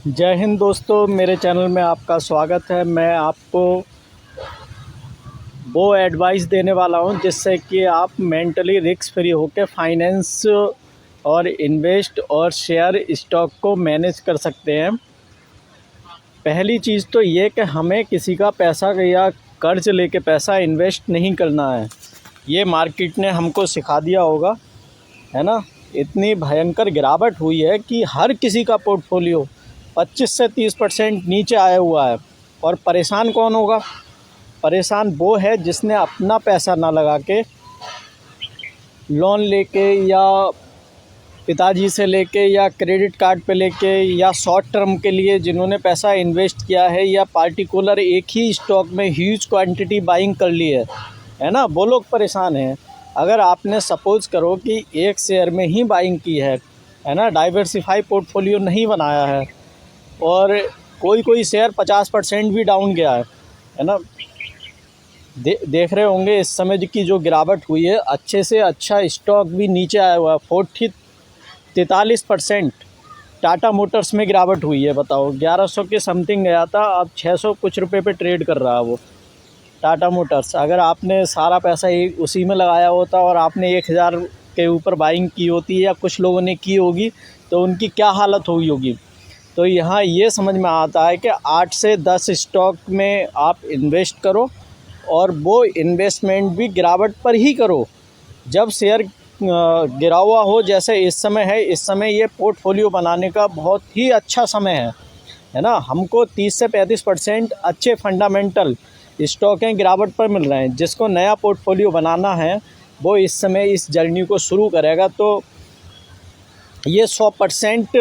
जय हिंद दोस्तों, मेरे चैनल में आपका स्वागत है। मैं आपको वो एडवाइस देने वाला हूं जिससे कि आप मेंटली रिस्क फ्री होकर फाइनेंस और इन्वेस्ट और शेयर स्टॉक को मैनेज कर सकते हैं। पहली चीज़ तो ये कि हमें किसी का पैसा या कर्ज लेके पैसा इन्वेस्ट नहीं करना है। ये मार्केट ने हमको सिखा दिया होगा, है ना। इतनी भयंकर गिरावट हुई है कि हर किसी का पोर्टफोलियो 25 से 30% नीचे आया हुआ है। और परेशान कौन होगा? परेशान वो है जिसने अपना पैसा ना लगा के लोन लेके या पिताजी से लेके या क्रेडिट कार्ड पे लेके या शॉर्ट टर्म के लिए जिन्होंने पैसा इन्वेस्ट किया है या पार्टिकुलर एक ही स्टॉक में ह्यूज क्वांटिटी बाइंग कर ली है ना, वो लोग परेशान हैं। अगर आपने सपोज़ करो कि एक शेयर में ही बाइंग की है ना, डाइवर्सिफाई पोर्टफोलियो नहीं बनाया है और कोई शेयर 50% भी डाउन गया है ना। देख रहे होंगे इस समय की जो गिरावट हुई है, अच्छे से अच्छा स्टॉक भी नीचे आया हुआ है। 43% टाटा मोटर्स में गिरावट हुई है। बताओ, 1100 के समथिंग गया था, अब 600 कुछ रुपए पे ट्रेड कर रहा है वो टाटा मोटर्स। अगर आपने सारा पैसा ही उसी में लगाया होता और आपने 1000 के ऊपर बाइंग की होती या कुछ लोगों ने की होगी तो उनकी क्या हालत हुई होगी। तो यहाँ ये समझ में आता है कि 8 से 10 स्टॉक में आप इन्वेस्ट करो और वो इन्वेस्टमेंट भी गिरावट पर ही करो। जब शेयर गिरा हुआ हो जैसे इस समय है, इस समय ये पोर्टफोलियो बनाने का बहुत ही अच्छा समय है ना। हमको 30 से 35% अच्छे फंडामेंटल स्टॉकें गिरावट पर मिल रहे हैं। जिसको नया पोर्टफोलियो बनाना है वो इस समय इस जर्नी को शुरू करेगा तो ये 100%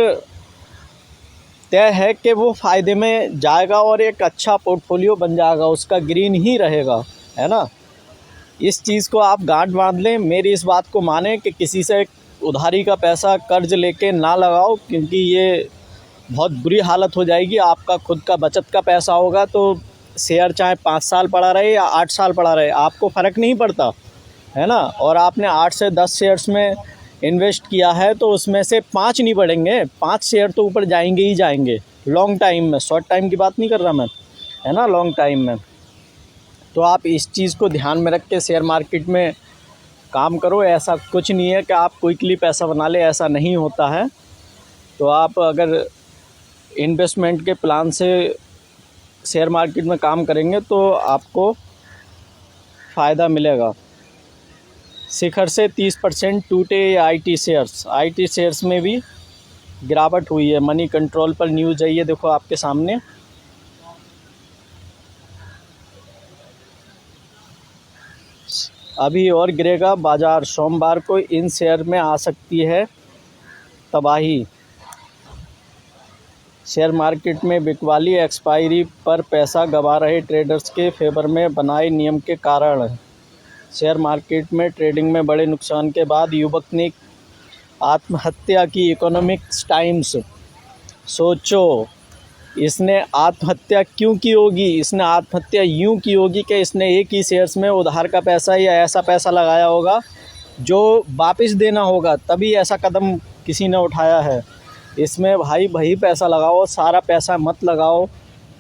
तय है कि वो फ़ायदे में जाएगा और एक अच्छा पोर्टफोलियो बन जाएगा, उसका ग्रीन ही रहेगा, है ना। इस चीज़ को आप गांठ बांध लें, मेरी इस बात को मानें कि किसी से उधारी का पैसा कर्ज लेके ना लगाओ, क्योंकि ये बहुत बुरी हालत हो जाएगी। आपका खुद का बचत का पैसा होगा तो शेयर चाहे 5 साल पड़ा रहे या 8 साल पड़ा रहे, आपको फ़र्क नहीं पड़ता, है ना। और आपने 8 से 10 शेयर्स में इन्वेस्ट किया है तो उसमें से 5 नहीं बढ़ेंगे, 5 शेयर तो ऊपर जाएंगे ही जाएंगे लॉन्ग टाइम में। शॉर्ट टाइम की बात नहीं कर रहा मैं, है ना, लॉन्ग टाइम में। तो आप इस चीज़ को ध्यान में रख के शेयर मार्केट में काम करो। ऐसा कुछ नहीं है कि आप क्विकली पैसा बना ले, ऐसा नहीं होता है। तो आप अगर इन्वेस्टमेंट के प्लान से शेयर मार्केट में काम करेंगे तो आपको फ़ायदा मिलेगा। शिखर से 30% टूटे आईटी शेयर्स में भी गिरावट हुई है। मनी कंट्रोल पर न्यूज़ है, ये देखो आपके सामने। अभी और गिरेगा बाजार। सोमवार को इन शेयर में आ सकती है तबाही। शेयर मार्केट में बिकवाली एक्सपायरी पर पैसा गंवा रहे ट्रेडर्स के फेवर में बनाए नियम के कारण शेयर मार्केट में ट्रेडिंग में बड़े नुकसान के बाद युवक ने आत्महत्या की। Economics times. सोचो, इसने आत्महत्या क्यों की होगी? इसने आत्महत्या यूं की होगी कि इसने एक ही शेयर्स में उधार का पैसा या ऐसा पैसा लगाया होगा जो वापस देना होगा, तभी ऐसा कदम किसी ने उठाया है। इसमें भाई वही पैसा लगाओ, सारा पैसा मत लगाओ,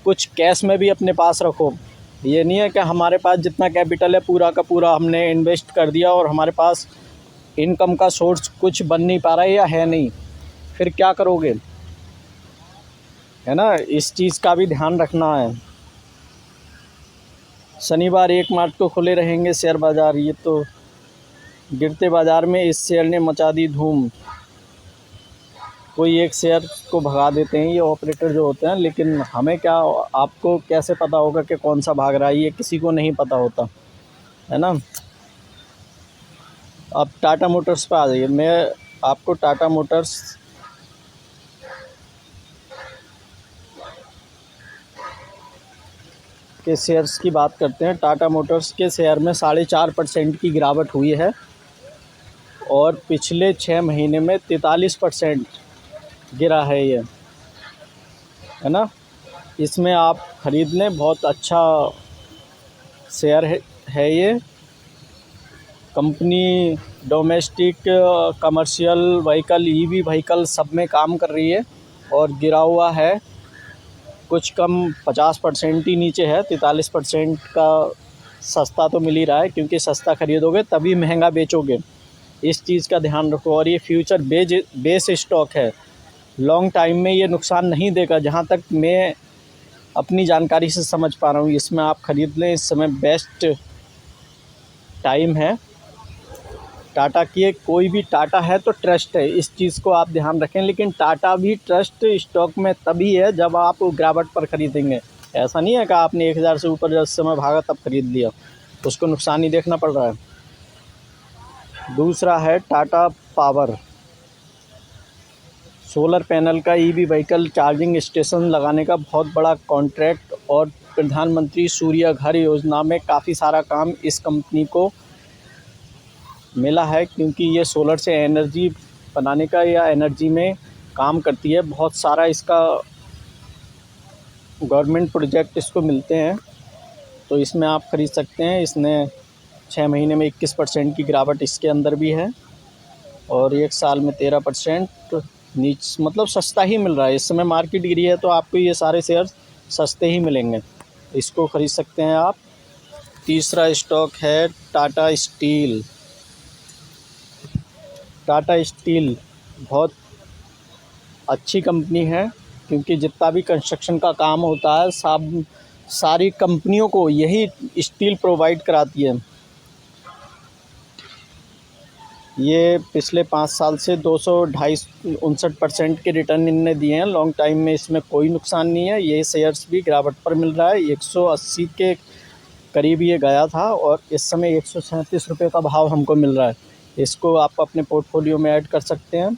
कुछ कैश में भी अपने पास रखो। ये नहीं है कि हमारे पास जितना कैपिटल है पूरा का पूरा हमने इन्वेस्ट कर दिया और हमारे पास इनकम का सोर्स कुछ बन नहीं पा रहा है या है नहीं, फिर क्या करोगे, है ना। इस चीज़ का भी ध्यान रखना है। शनिवार 1 मार्च को खुले रहेंगे शेयर बाज़ार। ये तो गिरते बाज़ार में इस शेयर ने मचा दी धूम। कोई एक शेयर को भगा देते हैं ये ऑपरेटर जो होते हैं, लेकिन हमें क्या, आपको कैसे पता होगा कि कौन सा भाग रहा है? ये किसी को नहीं पता होता, है ना। अब टाटा मोटर्स पे आ जाइए। मैं आपको टाटा मोटर्स के शेयर्स की बात करते हैं। टाटा मोटर्स के शेयर में 4.5% की गिरावट हुई है और पिछले 6 महीने में 43% गिरा है ये, है ना। इसमें आप ख़रीद लें, बहुत अच्छा शेयर है ये। Company domestic, commercial vehicle, EV vehicle सब में काम कर रही है और गिरा हुआ है, कुछ कम 50% ही नीचे है। 43% का सस्ता तो मिल ही रहा है, क्योंकि सस्ता ख़रीदोगे तभी महंगा बेचोगे, इस चीज़ का ध्यान रखो। और ये फ्यूचर बेस स्टॉक है, लॉन्ग टाइम में ये नुकसान नहीं देगा, जहाँ तक मैं अपनी जानकारी से समझ पा रहा हूँ। इसमें आप ख़रीद लें, इस समय बेस्ट टाइम है। टाटा की कोई भी टाटा है तो ट्रस्ट है, इस चीज़ को आप ध्यान रखें। लेकिन टाटा भी ट्रस्ट स्टॉक में तभी है जब आप गिरावट पर ख़रीदेंगे। ऐसा नहीं है कि आपने 1000 से ऊपर जब समय भागा तब ख़रीद लिया, उसको नुकसान ही देखना पड़ रहा है। दूसरा है टाटा पावर, सोलर पैनल का ईवी व्हीकल चार्जिंग स्टेशन लगाने का बहुत बड़ा कॉन्ट्रैक्ट, और प्रधानमंत्री सूर्य घर योजना में काफ़ी सारा काम इस कंपनी को मिला है, क्योंकि ये सोलर से एनर्जी बनाने का या एनर्जी में काम करती है। बहुत सारा इसका गवर्नमेंट प्रोजेक्ट इसको मिलते हैं, तो इसमें आप ख़रीद सकते हैं। इसने 6 महीने में 21% की गिरावट इसके अंदर भी है, और 1 साल में 13% मतलब सस्ता ही मिल रहा है। इस समय मार्केट गिरी है तो आपको ये सारे शेयर सस्ते ही मिलेंगे, इसको ख़रीद सकते हैं आप। तीसरा स्टॉक है टाटा स्टील। टाटा स्टील बहुत अच्छी कंपनी है, क्योंकि जितना भी कंस्ट्रक्शन का काम होता है सारी कंपनियों को यही स्टील प्रोवाइड कराती है। ये पिछले 5 साल से 259% के रिटर्न इनने दिए हैं। लॉन्ग टाइम में इसमें कोई नुकसान नहीं है। ये शेयर्स भी गिरावट पर मिल रहा है, 180 के करीब ये गया था, और इस समय 137 रुपये का भाव हमको मिल रहा है। इसको आप अपने पोर्टफोलियो में ऐड कर सकते हैं।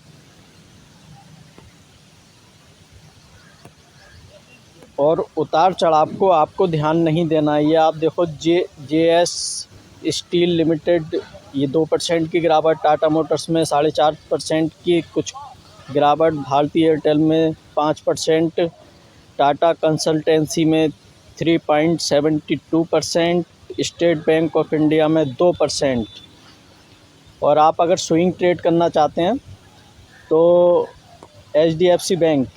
और उतार चढ़ाव को आपको ध्यान नहीं देना है। ये आप देखो, JS स्टील लिमिटेड, ये 2% की गिरावट, टाटा मोटर्स में 4.5% की कुछ गिरावट, भारतीय एयरटेल में 5%, टाटा कंसल्टेंसी में 3.72%, स्टेट बैंक ऑफ इंडिया में 2%। और आप अगर स्विंग ट्रेड करना चाहते हैं तो HDFC बैंक,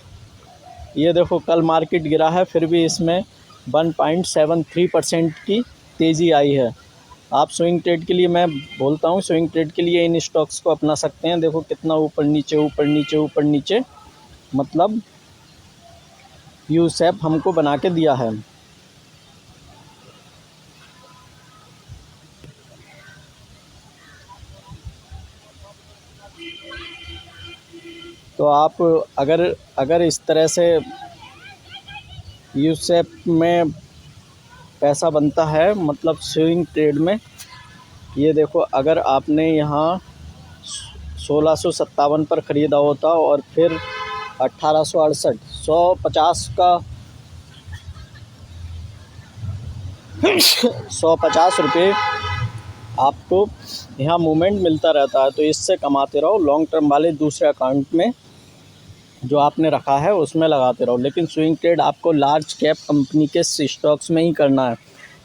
ये देखो कल मार्केट गिरा है, फिर भी इसमें 1.73% की तेज़ी आई है। आप स्विंग ट्रेड के लिए, मैं बोलता हूँ स्विंग ट्रेड के लिए इन स्टॉक्स को अपना सकते हैं। देखो कितना ऊपर नीचे ऊपर नीचे ऊपर नीचे, मतलब यू शेप हमको बना के दिया है। तो आप अगर इस तरह से यू शेप में पैसा बनता है, मतलब स्विंग ट्रेड में, ये देखो अगर आपने यहाँ 1657 पर ख़रीदा होता और फिर 1868, 150 का 150 रुपये आपको यहाँ मूवमेंट मिलता रहता है। तो इससे कमाते रहो, लॉन्ग टर्म वाले दूसरे अकाउंट में जो आपने रखा है उसमें लगाते रहो। लेकिन स्विंग ट्रेड आपको लार्ज कैप कंपनी के स्टॉक्स में ही करना है,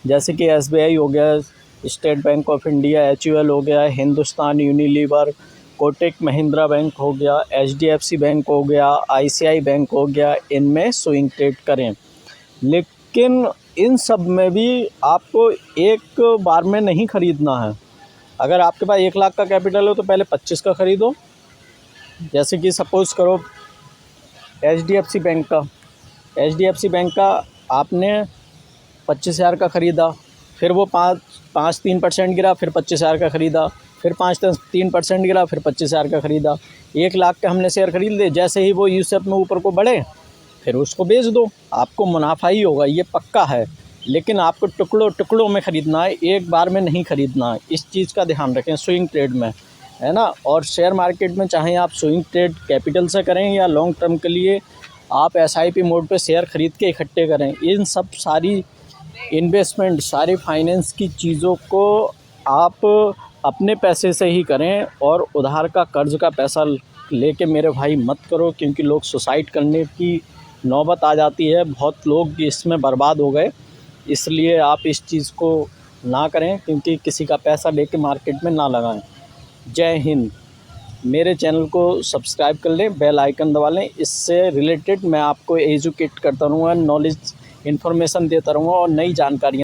जैसे कि SBI हो गया, state bank of India, HUL हो गया, हिंदुस्तान यूनिलीवर, कोटक महिंद्रा बैंक हो गया, HDFC बैंक हो गया, ICICI बैंक हो गया, इनमें स्विंग ट्रेड करें। लेकिन इन सब में भी आपको एक बार में नहीं ख़रीदना है। अगर आपके पास 1 लाख का कैपिटल हो तो पहले 25 का ख़रीदो। जैसे कि सपोज़ करो HDFC बैंक का आपने 25,000 का ख़रीदा, फिर वो 3% गिरा, फिर 25,000 का ख़रीदा, फिर 3% गिरा, फिर 25,000 का ख़रीदा। 1 लाख के हमने शेयर ख़रीद लिए, जैसे ही वो यू शेप में ऊपर को बढ़े फिर उसको बेच दो, आपको मुनाफा ही होगा, ये पक्का है। लेकिन आपको टुकड़ों में ख़रीदना है, एक बार में नहीं ख़रीदना है। इस चीज़ का ध्यान रखें स्विंग ट्रेड में, है ना। और शेयर मार्केट में चाहे आप स्विंग ट्रेड कैपिटल से करें या लॉन्ग टर्म के लिए आप SIP मोड पे शेयर ख़रीद के इकट्ठे करें, इन सब सारी इन्वेस्टमेंट, सारी फाइनेंस की चीज़ों को आप अपने पैसे से ही करें, और उधार का कर्ज का पैसा लेके मेरे भाई मत करो, क्योंकि लोग सुसाइड करने की नौबत आ जाती है। बहुत लोग इसमें बर्बाद हो गए, इसलिए आप इस चीज़ को ना करें, क्योंकि किसी का पैसा लेके मार्केट में ना लगाएं। जय हिंद। मेरे चैनल को सब्सक्राइब कर लें, बेल आइकन दबा लें। इससे रिलेटेड मैं आपको एजुकेट करता रहूँगा, नॉलेज इन्फॉर्मेशन देता रहूँगा और नई जानकारियाँ